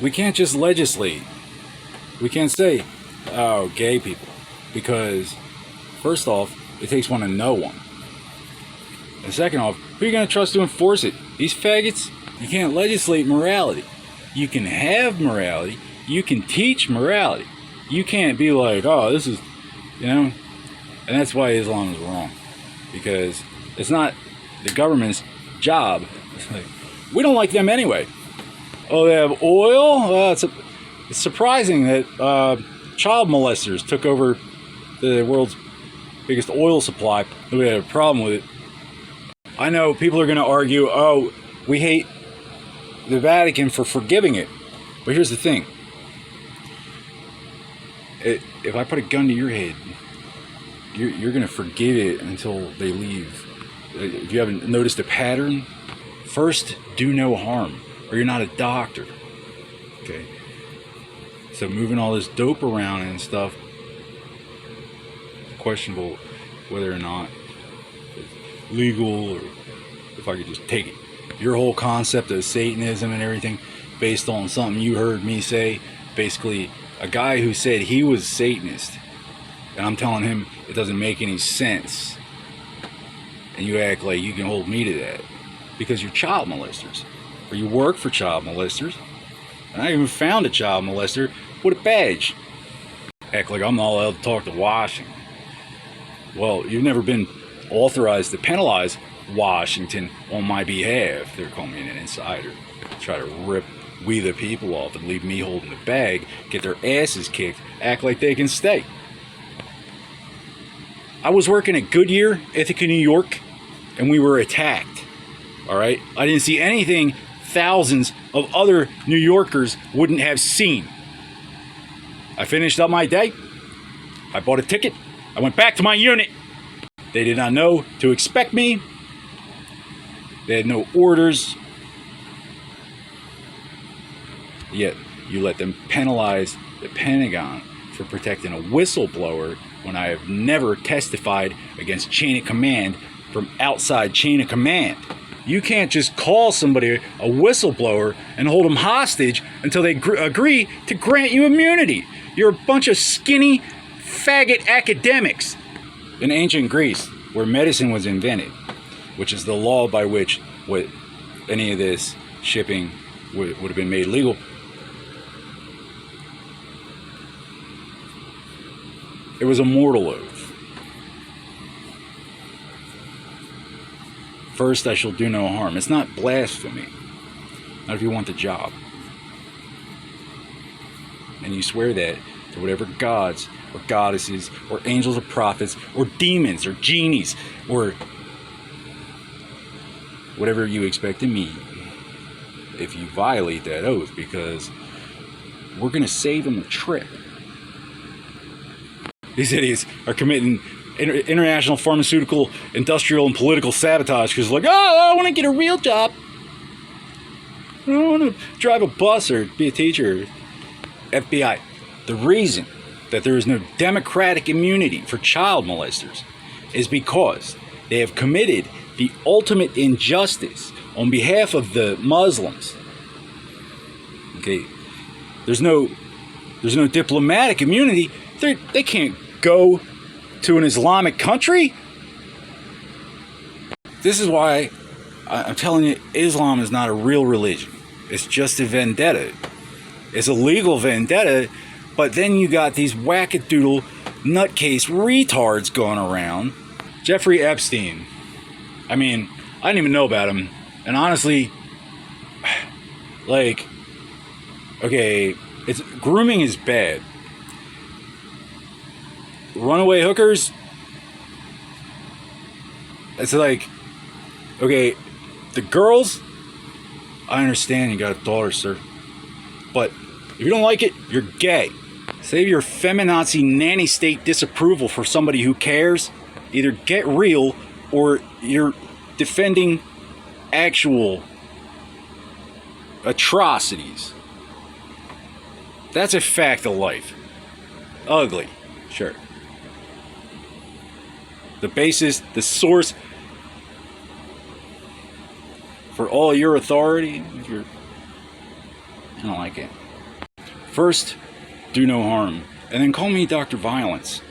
We can't just legislate. We can't say, oh, gay people. Because, first off, it takes one to know one. And second off, who are you going to trust to enforce it? These faggots? You can't legislate morality. You can have morality. You can teach morality. You can't be like, oh, this is, And that's why Islam is wrong. Because it's not the government's job. It's like, we don't like them anyway. Oh, they have oil? It's surprising that child molesters took over the world's biggest oil supply. We had a problem with it. I know people are going to argue, oh, we hate the Vatican for forgiving it. But here's the thing. If I put a gun to your head, you're going to forgive it until they leave. If you haven't noticed a pattern, first, do no harm, or you're not a doctor. Okay? So moving all this dope around and stuff, questionable whether or not it's legal, or if I could just take it. Your whole concept of Satanism and everything based on something you heard me say, basically a guy who said he was Satanist, and I'm telling him it doesn't make any sense, and you act like you can hold me to that because you're child molesters, or you work for child molesters. And I even found a child molester with a badge. Act like I'm not allowed to talk to Washington. Well, you've never been authorized to penalize Washington on my behalf. They're calling me an insider. Try to rip we the people off and leave me holding the bag, get their asses kicked, act like they can stay. I was working at Goodyear, Ithaca, New York, and we were attacked. All right? I didn't see anything thousands of other New Yorkers wouldn't have seen. I finished up my day. I bought a ticket. I went back to my unit. They did not know to expect me. They had no orders. Yet you let them penalize the Pentagon for protecting a whistleblower when I have never testified against chain of command from outside chain of command. You can't just call somebody a whistleblower and hold them hostage until they agree to grant you immunity. You're a bunch of skinny, faggot academics. In ancient Greece, where medicine was invented, which is the law by which any of this shipping would have been made legal, it was a mortal oath. First, I shall do no harm. It's not blasphemy. Not if you want the job. And you swear that to whatever gods or goddesses or angels or prophets or demons or genies or whatever you expect to meet if you violate that oath, because we're going to save them a trip. These idiots are committing international pharmaceutical, industrial, and political sabotage because like, oh, I want to get a real job. I don't want to drive a bus or be a teacher. FBI. The reason that there is no democratic immunity for child molesters is because they have committed the ultimate injustice on behalf of the Muslims. Okay, there's no diplomatic immunity. They can't go to an Islamic country. This is why I'm telling you, Islam is not a real religion. It's just a vendetta. It's a legal vendetta, but then you got these wackadoodle nutcase retards going around. Jeffrey Epstein. I mean, I didn't even know about him. And honestly, like, okay, grooming is bad. Runaway hookers, it's like, okay, the girls, I understand you got a daughter, sir, but if you don't like it, you're gay. Save your feminazi nanny state disapproval for somebody who cares. Either get real or you're defending actual atrocities. That's a fact of life. Ugly, sure. The basis, the source for all your authority, I don't like it. First, do no harm, and then call me Dr. Violence.